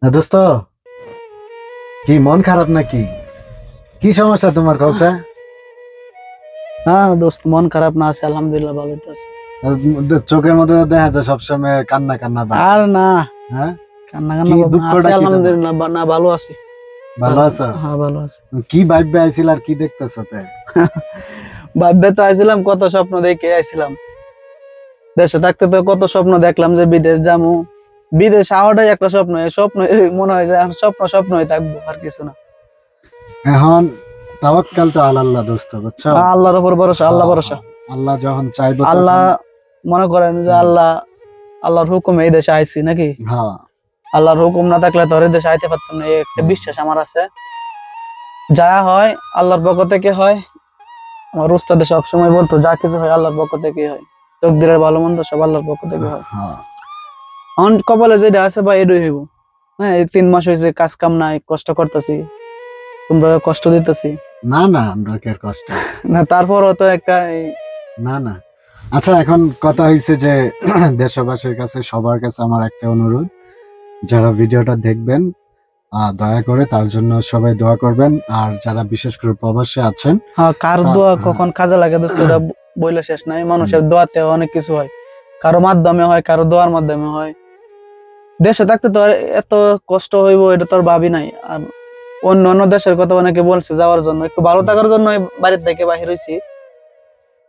দোস্ত, কি মন খারাপ নাকি? কি সমস্যা তোমার কাছে? হ্যাঁ দোস্ত, মন খারাপ না আছে, আলহামদুলিল্লাহ ভালো আছে। চোখের মধ্যে দেখা যায় সবসময় কান্না কান্না ভাব। আর না, হ্যাঁ, কান্না কি কান্না ভাব না, দুঃখটা আছে কি তোমার? আলহামদুলিল্লাহ, না ভালো আছি। ভালো আছো? হ্যাঁ ভালো আছি। কি ভাববে আইছিল আর কি দেখতেছ তে? ভাববে তো আইছিলাম, কত স্বপ্ন দেখে আইছিলাম। দেশে থাকতে তো কত স্বপ্ন দেখলাম যে বিদেশ যাবো, বিদেশ আওয়াটাই একটা স্বপ্ন। এই স্বপ্ন মনে হয় যে আর স্বপ্নই থাকবো, আর কিছু না। এখন তাওয়াক্কাল তো আল্লাহ দোস্ত, বুঝছো? আল্লাহর উপর ভরসা, আল্লাহ ভরসা। আল্লাহ যখন চাইবো আল্লাহ তখন। মনে করেন যে আল্লাহর হুকুমে এই দেশে আইছি নাকি। হ্যাঁ, আল্লাহর হুকুম না থাকলে তো আর এই দেশে আইতে পারতাম না, এই একটা বিশ্বাস আমার আছে। যা হয় আল্লাহর পক্ষ থেকে হয়। আমার উস্তাদে সবসময় বলতো, যা কিছু হয় আল্লাহর পক্ষ থেকে হয়, তকদিরের ভালো মন্দ সব আল্লাহর পক্ষ থেকে হয়। হ্যাঁ। এখন কপালে যেটা আছে বা এটাই হইব। হ্যাঁ, এই 3 মাস হয়েছে কাজ কাম নাই, কষ্ট করতেছি, তোমরা কষ্ট দিতেছি না না, আমরা কি আর কষ্ট? না, তারপরও তো একটা না না। আচ্ছা, এখন কথা হয়েছে যে দেশবাসীর কাছে, সবার কাছে আমার একটা অনুরোধ, যারা ভিডিওটা দেখবেন দয়া করে তার জন্য সবাই দোয়া করবেন। আর যারা বিশেষ করে প্রবাসে আছেন, হ্যাঁ, কার দোয়া কখন কাজে লাগে দোস্ত, এটা বইলে শেষ নাই। মানুষের দোয়াতে অনেক কিছু হয়, কারো মাধ্যমে হয়, কারো দোয়ার মাধ্যমে হয়। দেশে থাকতে তো আর এত কষ্ট হইব এটা তো আর ভাবি নাই। আর অন্য অন্য দেশের কথা অনেকে বলছে যাওয়ার জন্য, একটু ভালো থাকার জন্য বাড়ির থেকে বাহির হইছি।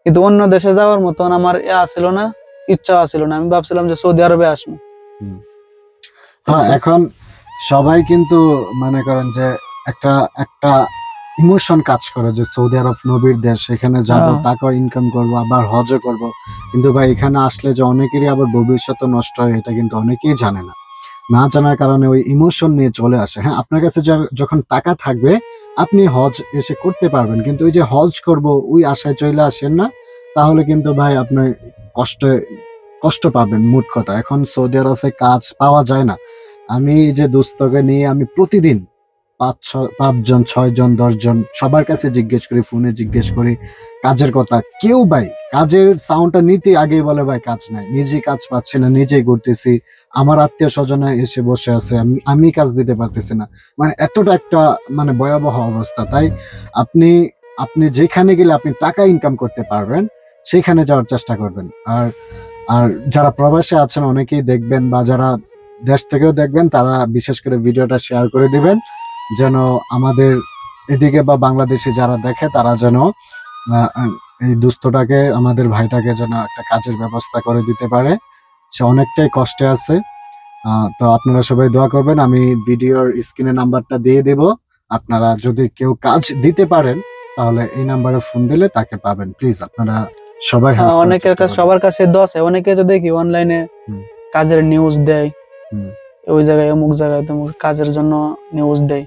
কিন্তু অন্য দেশে যাওয়ার মতন আমার ছিল না, ইচ্ছা ছিল না। আমি ভাবছিলাম যে সৌদি আরবে আসবো। হ্যাঁ, এখন সবাই কিন্তু মনে করেন যে একটা একটা ইমোশন কাজ করে যে সৌদি আরব নবীর দেশ, সেখানে যাব, টাকা ইনকাম করব, আবার হজও করব। কিন্তু ভাই, এখানে আসলে যে অনেকেরই আবার ভবিষ্যৎ নষ্ট হয়, এটা কিন্তু অনেকেই জানে না। না জানার কারণে ওই ইমোশন নিয়ে চলে আসে। হ্যাঁ, আপনার কাছে যখন টাকা থাকবে আপনি হজ এসে করতে পারবেন, কিন্তু ওই যে হজ করব ওই আশায় চলে আসেন না, তাহলে কিন্তু ভাই আপনি কষ্টে কষ্ট পাবেন। মোট কথা, এখন সৌদি আরবে কাজ পাওয়া যায় না। আমি যে দোস্তকে নিয়ে আমি প্রতিদিন 5জন 6জন 10জন সবার কাছে জিজ্ঞেস করি, ফোনে জিজ্ঞেস করি কাজের কথা। কেউ ভাই কাজের সাউন্ডটা নিতে আগেই বলে ভাই কাজ নাই, নিজেই কাজ পাচ্ছি না, নিজেই ঘুরতেছি, আমার আত্মীয় স্বজনে এসে বসে আছে, আমি কাজ দিতে পারতেছি না। মানে এতটা একটা মানে ভয়াবহ অবস্থা। তাই আপনি আপনি যেখানে গেলে আপনি টাকা ইনকাম করতে পারবেন সেখানে যাওয়ার চেষ্টা করবেন। আর আর যারা প্রবাসে আছেন অনেকেই দেখবেন, বা যারা দেশ থেকেও দেখবেন, তারা বিশেষ করে ভিডিওটা শেয়ার করে দিবেন, যেন আমাদের এদিকে বা বাংলাদেশে যারা দেখে তারা যেন এই দুস্থটাকে, আমাদের ভাইটাকে যেন একটা কাজের ব্যবস্থা করে দিতে পারে। সে অনেকটাই কষ্টে আছে। তো আপনারা সবাই দোয়া করবেন। আমি ভিডিওর স্ক্রিনে নাম্বারটা দিয়ে দেব। আপনারা যদি কেউ কাজ দিতে পারেন তাহলে এই নাম্বারে ফোন দিলে তাকে পাবেন। প্লিজ আপনারা সবাই হেল্প করার অনেকের চেষ্টা কাছে, করবেন। সবার কাছে দোয়া আছে। অনেকে তো দেখি অনলাইনে কাজের নিউজ দেয়, ওই জায়গায় অমুক জায়গায় তমুক কাজের জন্য নিউজ দেয়।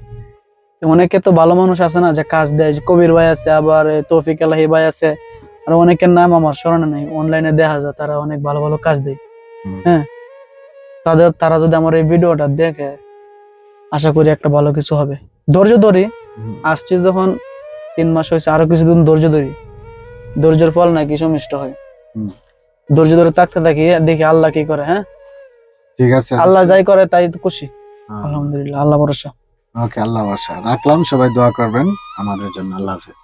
অনেকে তো ভালো মানুষ আছে না, যে কাজ দেয়, যে কবির ভাই আছে, আবার তৌফিক এলাহি ভাই আছে, আর অনেকের নাম আমার স্মরণে নাই, অনলাইনে দেখা যায় তারা অনেক ভালো ভালো কাজ দেয়। হ্যাঁ, তারা যদি আমার এই ভিডিওটা দেখে, আশা করি একটা ভালো কিছু হবে। ধৈর্য ধরি, আসছি যখন 3 মাস হয়েছে, আরো কিছুদিন ধৈর্য ধরি, ধৈর্যের ফল নাকি সুমিষ্ট হয়। ধৈর্য ধরে থাকতে থাকি, দেখি আল্লাহ কি করে। হ্যাঁ, ঠিক আছে, আল্লাহ যাই করে তাই তো খুশি। আলহামদুলিল্লাহ, আল্লাহ ভরসা। ওকে, আল্লাহ ভরসা রাখলাম। সবাই দোয়া করবেন আমাদের জন্য। আল্লাহ হাফেজ।